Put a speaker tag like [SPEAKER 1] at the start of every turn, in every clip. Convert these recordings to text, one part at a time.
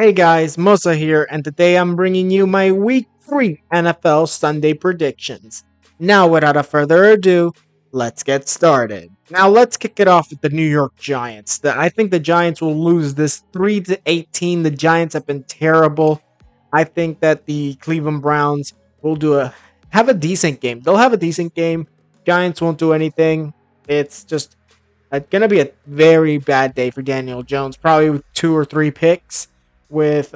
[SPEAKER 1] Hey guys, Mosa here, and today I'm bringing you my Week 3 NFL Sunday predictions. Now, without a further ado, let's get started. Now, let's kick it off with the New York Giants. I think the Giants will lose this 3-18. The Giants have been terrible. I think that the Cleveland Browns will have a decent game. They'll have a decent game. Giants won't do anything. It's just going to be a very bad day for Daniel Jones. Probably with 2 or 3 picks, with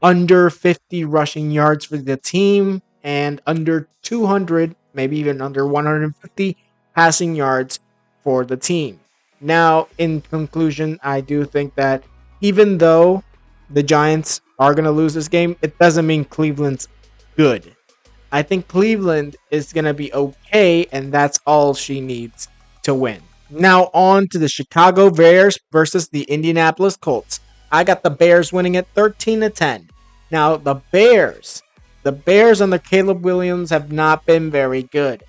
[SPEAKER 1] under 50 rushing yards for the team and under 200, maybe even under 150 passing yards for the team. Now, in conclusion, I do think that even though the Giants are going to lose this game, it doesn't mean Cleveland's good. I think Cleveland is going to be okay, and that's all she needs to win. Now on to the Chicago Bears versus the Indianapolis Colts. I got the Bears winning at 13-10. Now the Bears under Caleb Williams have not been very good.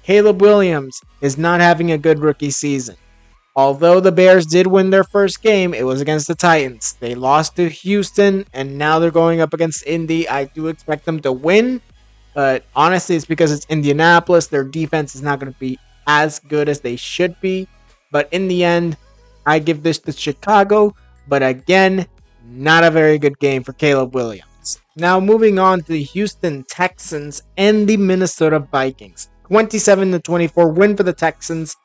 [SPEAKER 1] Caleb Williams is not having a good rookie season. Although the Bears did win their first game, it was against the Titans. They lost to Houston, and now they're going up against Indy. I do expect them to win, but honestly, it's because it's Indianapolis. Their defense is not going to be as good as they should be. But in the end, I give this to Chicago. But again, not a very good game for Caleb Williams. Now moving on to the Houston Texans and the Minnesota Vikings. 27-24 win for the Texans.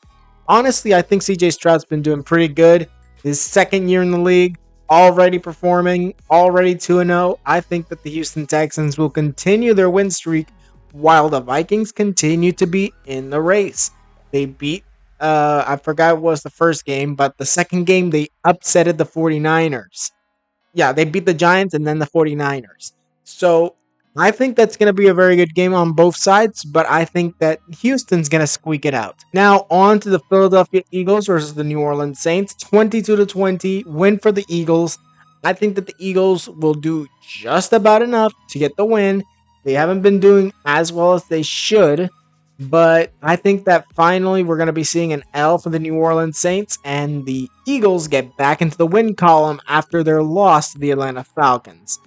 [SPEAKER 1] Honestly, I think CJ Stroud's been doing pretty good. His second year in the league, already performing, already 2-0. I think that the Houston Texans will continue their win streak while the Vikings continue to be in the race. They beat, I forgot what was the first game, but the second game they upsetted the 49ers. Yeah, they beat the Giants and then the 49ers. So I think that's going to be a very good game on both sides, but I think that Houston's going to squeak it out. Now on to the Philadelphia Eagles versus the New Orleans Saints. 22-20 win for the Eagles. I think that the Eagles will do just about enough to get the win. They haven't been doing as well as they should, but I think that finally we're going to be seeing an L for the New Orleans Saints, and the Eagles get back into the win column after their loss to the Atlanta Falcons.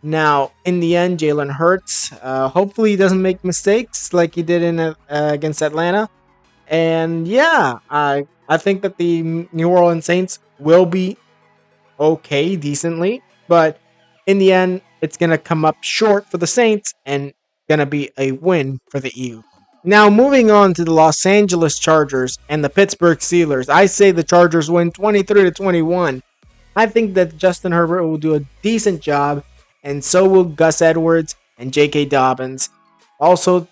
[SPEAKER 1] Now, in the end, Jalen Hurts, hopefully he doesn't make mistakes like he did in against Atlanta. And yeah, I think that the New Orleans Saints will be okay, decently, but in the end, it's going to come up short for the Saints and going to be a win for the Eagles. Now, moving on to the Los Angeles Chargers and the Pittsburgh Steelers. I say the Chargers win 23-21. I think that Justin Herbert will do a decent job, and so will Gus Edwards and J.K. Dobbins. Also,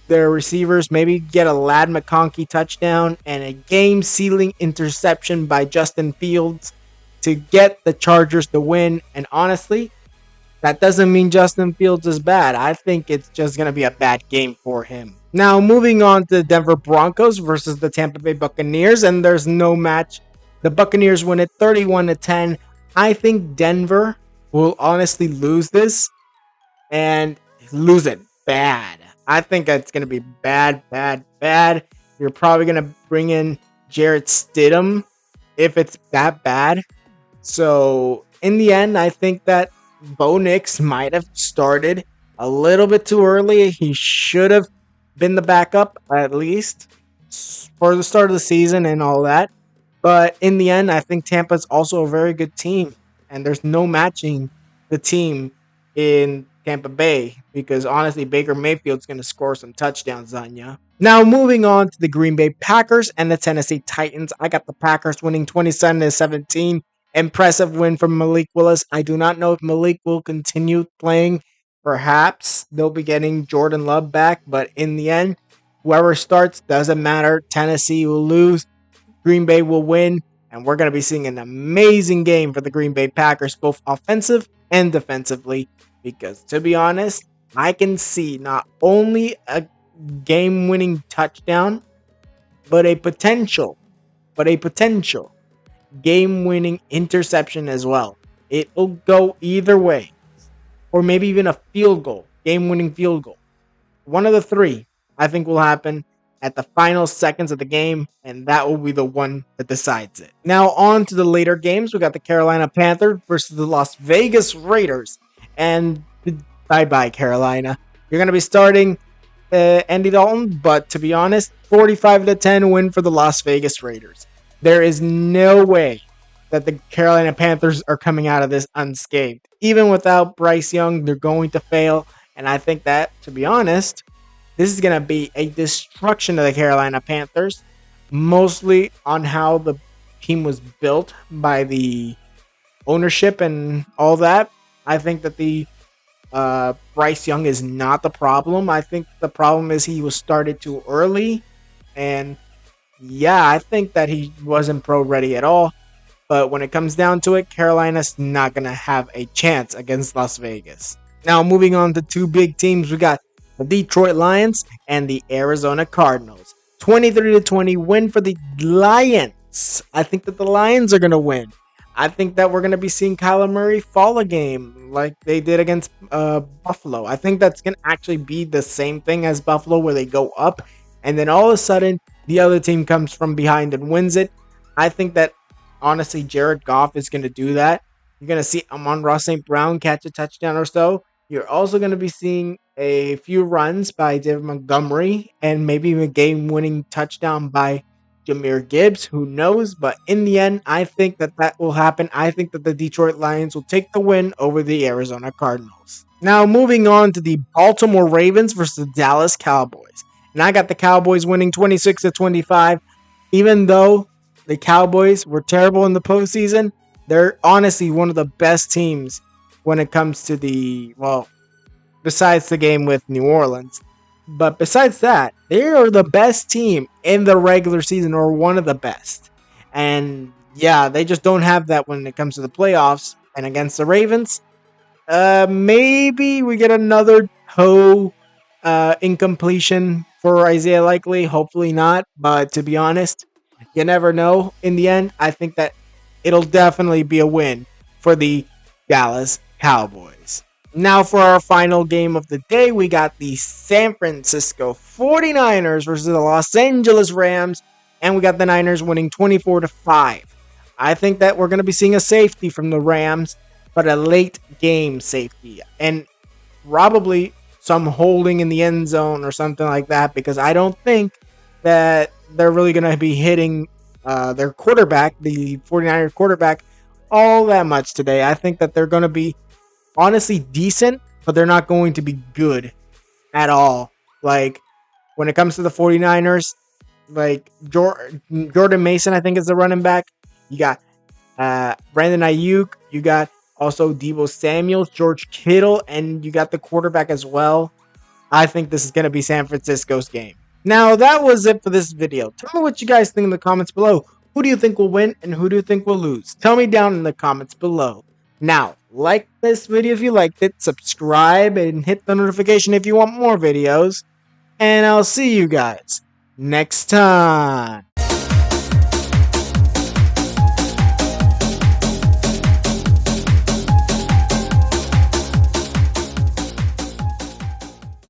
[SPEAKER 1] their receivers maybe get a Ladd McConkey touchdown and a game-sealing interception by Justin Fields to get the Chargers the win. And honestly, that doesn't mean Justin Fields is bad. I think it's just going to be a bad game for him. Now, moving on to the Denver Broncos versus the Tampa Bay Buccaneers, and there's no match. The Buccaneers win it 31-10. I think Denver will honestly lose this and lose it bad. I think it's going to be bad. You're probably going to bring in Jarrett Stidham if it's that bad. So, in the end, I think that Bo Nix might have started a little bit too early. He should have been the backup, at least, for the start of the season and all that. But in the end, I think Tampa's also a very good team. And there's no matching the team in Tampa Bay because, honestly, Baker Mayfield's going to score some touchdowns on you. Now, moving on to the Green Bay Packers and the Tennessee Titans. I got the Packers winning 27-17. Impressive win from Malik Willis. I do not know if Malik will continue playing. Perhaps they'll be getting Jordan Love back, but in the end, whoever starts doesn't matter. Tennessee will lose. Green Bay will win, and we're going to be seeing an amazing game for the Green Bay Packers, both offensive and defensively, because to be honest, I can see not only a game-winning touchdown, but a potential game-winning interception as well. It will go either way. Or maybe even a field goal, game-winning field goal. One of the three, I think, will happen. at the final seconds of the game, and that will be the one that decides it. Now, on to the later games. We got the Carolina Panthers versus the Las Vegas Raiders. And bye bye, Carolina. You're going to be starting Andy Dalton, but to be honest, 45-10 win for the Las Vegas Raiders. There is no way that the Carolina Panthers are coming out of this unscathed. Even without Bryce Young, they're going to fail. And I think that, to be honest, this is going to be a destruction of the Carolina Panthers, mostly on how the team was built by the ownership and all that. I think that the Bryce Young is not the problem. I think the problem is he was started too early. And yeah, I think that he wasn't pro ready at all. But when it comes down to it, Carolina's not going to have a chance against Las Vegas. Now, moving on to two big teams, we got the Detroit Lions and the Arizona Cardinals. 23-20 win for the Lions. I think that the Lions are going to win. I think that we're going to be seeing Kyler Murray fall a game like they did against Buffalo. I think that's going to actually be the same thing as Buffalo, where they go up and then all of a sudden the other team comes from behind and wins it. I think that honestly Jared Goff is going to do that. You're going to see Amon-Ra St. Brown catch a touchdown or so. You're also going to be seeing a few runs by David Montgomery and maybe a game-winning touchdown by Jahmyr Gibbs. Who knows? But in the end, I think that will happen. I think that the Detroit Lions will take the win over the Arizona Cardinals. Now, moving on to the Baltimore Ravens versus the Dallas Cowboys. And I got the Cowboys winning 26-25. Even though the Cowboys were terrible in the postseason, they're honestly one of the best teams when it comes to besides the game with New Orleans. But besides that, they are the best team in the regular season, or one of the best. And yeah, they just don't have that when it comes to the playoffs. And against the Ravens, maybe we get another toe incompletion for Isaiah Likely. Hopefully not. But to be honest, you never know. In the end, I think that it'll definitely be a win for the Dallas Cowboys. Now for our final game of the day, we got the San Francisco 49ers versus the Los Angeles Rams, and we got the Niners winning 24-5. I think that we're going to be seeing a safety from the Rams, but a late game safety, and probably some holding in the end zone or something like that, because I don't think that they're really going to be hitting their quarterback, the 49ers quarterback, all that much today. I think that they're going to be honestly decent, but they're not going to be good at all. Like, when it comes to the 49ers, like Jordan Mason, I think, is the running back. You got Brandon Ayuk. You got also Deebo Samuels, George Kittle, and you got the quarterback as well. I think this is going to be San Francisco's game. Now, that was it for this video. Tell me what you guys think in the comments below. Who do you think will win and who do you think will lose? Tell me down in the comments below. Now, like this video if you liked it, subscribe, and hit the notification if you want more videos. And I'll see you guys next time.